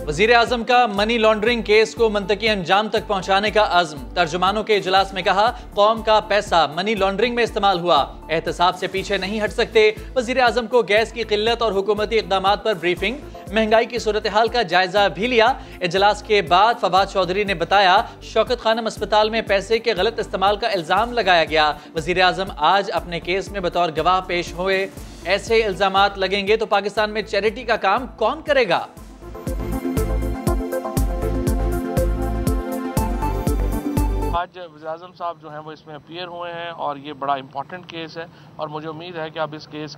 वजीर आजम का money laundering case को मंतकी अंजाम तक पहुंचाने का अज़्म। तर्जुमानों के इजलास में कहा, कौम का पैसा मनी लॉन्ड्रिंग में इस्तेमाल हुआ, एहतसाब से पीछे नहीं हट सकते। वजीर आजम को गैस की किल्लत और हुकूमती इक़दामात पर ब्रीफिंग, महंगाई की सूरत हाल का जायजा भी लिया। इजलास के बाद फवाद चौधरी ने बताया, शौकत खानम अस्पताल में पैसे के गलत इस्तेमाल का इल्जाम लगाया गया। वजीर आजम आज अपने केस में बतौर गवाह पेश हुए। ऐसे इल्जामात लगेंगे तो पाकिस्तान में चैरिटी का काम कौन करेगा? आज वज़ीर-ए-आज़म साहब जो हैं वो इसमें अपीयर हुए हैं और ये बड़ा इम्पॉर्टेंट केस है और मुझे उम्मीद है कि अब इस केस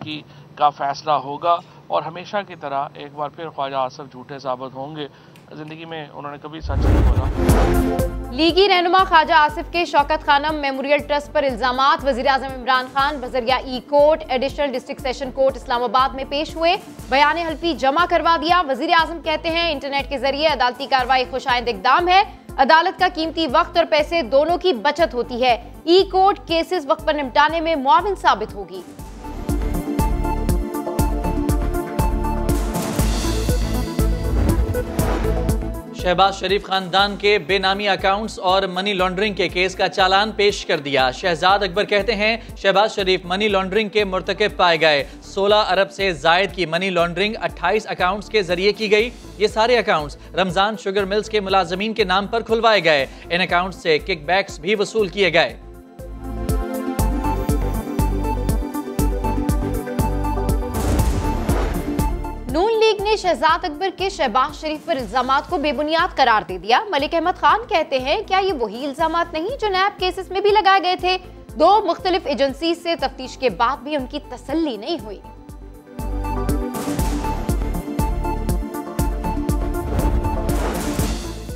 का फैसला होगा और हमेशा की तरह एक बार फिर ख्वाजा आसिफ झूठे साबित होंगे। जिंदगी में उन्होंने कभी सच नहीं बोला। लीगी रहनुमा ख्वाजा आसिफ के शौकत खानम मेमोरियल ट्रस्ट पर इल्जामात। वज़ीर-ए-आज़म इमरान खान बजरिया e court additional district session court Islamabad में पेश हुए, बयान हल्फी जमा करवा दिया। वज़ीर-ए-आज़म कहते हैं, इंटरनेट के जरिए अदालती कार्रवाई खुशाइंद इक़दाम है। अदालत का कीमती वक्त और पैसे दोनों की बचत होती है। ई कोर्ट केसेस वक्त पर निपटाने में मुआविन साबित होगी। शहबाज शरीफ खानदान के बेनामी अकाउंट्स और मनी लॉन्ड्रिंग के केस का चालान पेश कर दिया। शहजाद अकबर कहते हैं, शहबाज शरीफ मनी लॉन्ड्रिंग के मुर्तकिब पाए गए। 16 अरब से जायद की मनी लॉन्ड्रिंग 28 अकाउंट्स के जरिए की गई। ये सारे अकाउंट्स रमजान शुगर मिल्स के मुलाजमीन के नाम पर खुलवाए गए। इन अकाउंट्स से किकबैक्स भी वसूल किए गए। नून लीग ने शहजाद अकबर के शहबाज शरीफ पर इल्जामात को बेबुनियाद करार दे दिया। मलिक अहमद खान कहते हैं, क्या ये वही इल्जामात नहीं जो नैब केसेस में भी लगाए गए थे? 2 मुख्तलिफ एजेंसी से तफ्तीश के बाद भी उनकी तसल्ली नहीं हुई।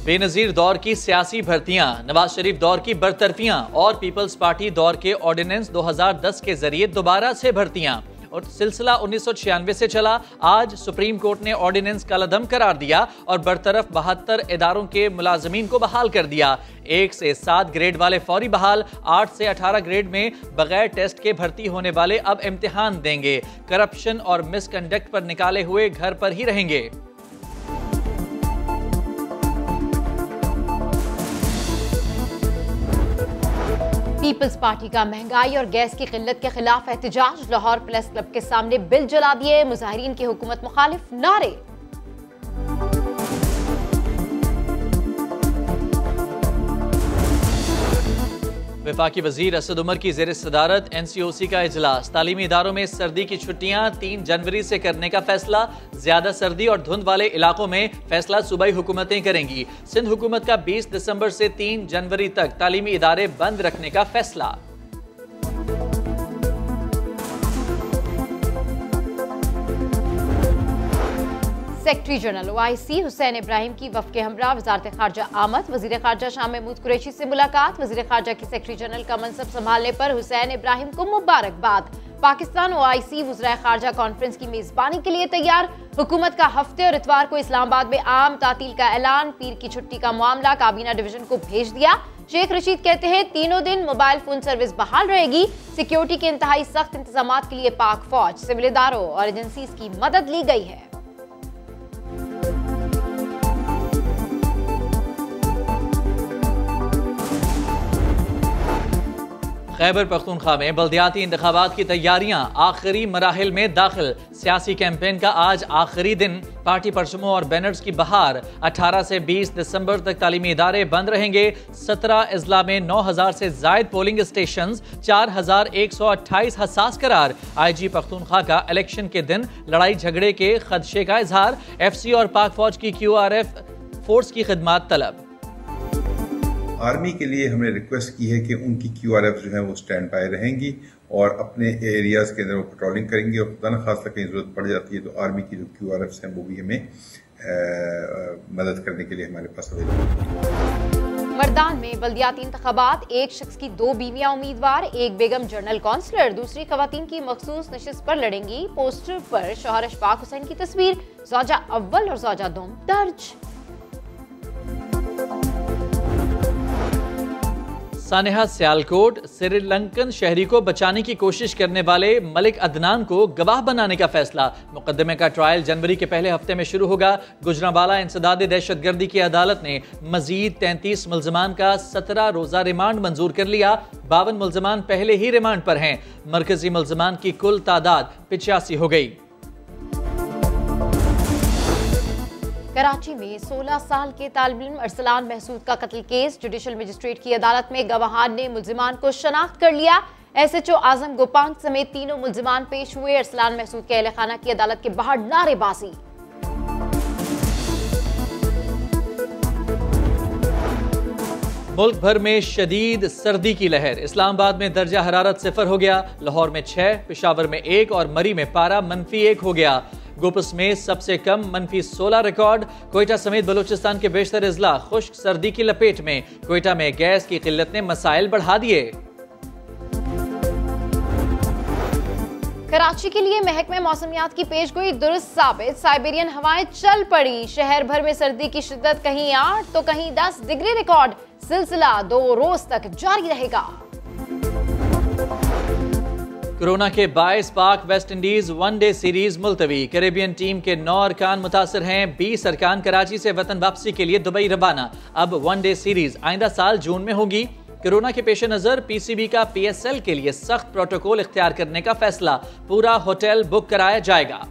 बेनजीर दौर की सियासी भर्तियां, नवाज शरीफ दौर की बरतरफियां और पीपल्स पार्टी दौर के ऑर्डिनेंस 2010 के जरिए दोबारा से भर्तियां और सिलसिला 1996 से चला। आज सुप्रीम कोर्ट ने ऑर्डिनेंस कलअदम करार दिया और बरतरफ 72 इदारों के मुलाजमीन को बहाल कर दिया। 1 से 7 ग्रेड वाले फौरी बहाल, 8 से 18 ग्रेड में बगैर टेस्ट के भर्ती होने वाले अब इम्तिहान देंगे। करप्शन और मिसकंडक्ट पर निकाले हुए घर पर ही रहेंगे। पीपल्स पार्टी का महंगाई और गैस की किल्लत के खिलाफ एहतजाज। लाहौर प्रेस क्लब के सामने बिल जला दिए। मुजाहिरीन की हुकूमत मुखालिफ नारे। वफाकी वजीर असद उमर की ज़ेर सदारत NCOC का इजलास। तालीमी इदारों में सर्दी की छुट्टियां 3 जनवरी से करने का फैसला। ज्यादा सर्दी और धुंध वाले इलाकों में फैसला सूबाई हुकूमतें करेंगी। सिंध हुकूमत का 20 दिसंबर से 3 जनवरी तक तालीमी इदारे बंद रखने का फैसला। Secretary general OIC Hussain Ibrahim की वफ़द हमरा वज़ारत ख़ारजा आमद। वज़ीर ख़ारजा शाह महमूद कुरैशी से मुलाकात। वज़ीर ख़ारजा की सेक्रेटरी जनरल का मनसब संभालने पर हुसैन इब्राहिम को मुबारकबाद। पाकिस्तान OIC वज़राए ख़ारजा कॉन्फ्रेंस की मेज़बानी के लिए तैयार। हुकूमत का हफ्ते और इतवार को इस्लामाबाद में आम तातील का ऐलान। पीर की छुट्टी का मामला काबीना डिवीजन को भेज दिया। शेख रशीद कहते हैं, तीनों दिन मोबाइल फोन सर्विस बहाल रहेगी। सिक्योरिटी के इंतहाई सख्त इंतजाम के लिए पाक फौज, सिविल इदारों और एजेंसीज की मदद ली गई है। खैबर पख्तूनख्वा में बल्दियाती इंतखाबात की तैयारियां आखिरी मराहिल में दाखिल। सियासी कैंपेन का आज आखिरी दिन। पार्टी परचमों और बैनर्स की बहार। 18 से 20 दिसंबर तक तालीमी इदारे बंद रहेंगे। 17 अजला में 9000 से जायद पोलिंग स्टेशन, 4128 हसास करार। IG पख्तूनख्वा का इलेक्शन के दिन लड़ाई झगड़े के खदशे का इजहार। FC और पाक फौज की QRF फोर्स की खिदमत तलब। आर्मी के लिए हमने रिक्वेस्ट की है कि उनकी QRF जो है वो स्टैंड बाय रहेंगी और अपने एरियाज के अंदर वो पेट्रोलिंग करेंगी और खुदा न खास्ता कहीं जरूरत पड़ जाती है तो आर्मी की जो QRFs हैं वो भी हमें मदद करने के लिए हमारे पास अवेलेबल। मर्दान में बल्दियाती इंतखाबात। एक शख्स की 2 बीवियां उम्मीदवार। एक बेगम जनरल काउंसलर दूसरी खवातीन की मखसूस नशिस्त पर लड़ेंगी। पोस्टर पर शौहर अशफाक हुसैन की तस्वीर। ज़ौजा अव्वल और ज़ौजा दोम दर्ज। सानेहा सियालकोट श्रीलंकन शहरी को बचाने की कोशिश करने वाले मलिक अदनान को गवाह बनाने का फैसला। मुकदमे का ट्रायल जनवरी के पहले हफ्ते में शुरू होगा। गुजरांवाला इंसदाद दहशतगर्दी की अदालत ने मजीद 33 मुल्जमान का 17 रोजा रिमांड मंजूर कर लिया। 52 मुल्जमान पहले ही रिमांड पर हैं। मरकजी मुल्जमान की कुल तादाद 85 हो गई। कराची में 16 साल के तालिब-इल्म अरसलान महसूद का कत्ल केस। जुडिशल मजिस्ट्रेट की अदालत में गवाहान ने मुल्जिमान को शनाख्त कर लिया। SHO आजम गोपांग समेत तीनों मुल्जिमान पेश हुए। अरसलान महसूद के अहले खाना की अदालत के बाहर नारेबाजी। मुल्क भर में शदीद सर्दी की लहर। इस्लामाबाद में दर्जा हरारत 0 हो गया, लाहौर में 6, पेशावर में 1 और मरी में पारा -1 हो गया। गोपस में सबसे कम -16 रिकॉर्ड। कोयटा समेत बलूचिस्तान के बेशतर अजला खुश्क सर्दी की लपेट में। कोयटा में गैस की किल्लत ने मसाइल बढ़ा दिए। कराची के लिए महकमे मौसमियात की पेशगोई दुरुस्त साबित। साइबेरियन हवाएं चल पड़ी। शहर भर में सर्दी की शिद्दत कहीं 8 तो कहीं 10 डिग्री रिकॉर्ड। सिलसिला 2 रोज तक जारी रहेगा। कोरोना के बायस Pak West Indies one day series मुलतवी। कैरेबियन टीम के 9 अरकान मुतासर हैं। 20 अरकान कराची से वतन वापसी के लिए दुबई रवाना। अब वनडे सीरीज आइंदा साल जून में होगी। कोरोना के पेश नजर PCB का PSL के लिए सख्त प्रोटोकॉल इख्तियार करने का फैसला। पूरा होटल बुक कराया जाएगा।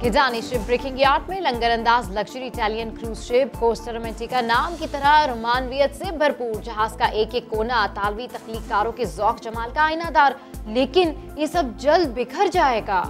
किजानी शिप ब्रेकिंग यार्ड में लंगर अंदाज luxury Italian cruise ship Costa Romantica नाम की तरह रोमानवियत से भरपूर। जहाज का एक एक कोना तालवी तख्लीककारों के ज़ौक जमाल का आईनादार। लेकिन ये सब जल्द बिखर जाएगा।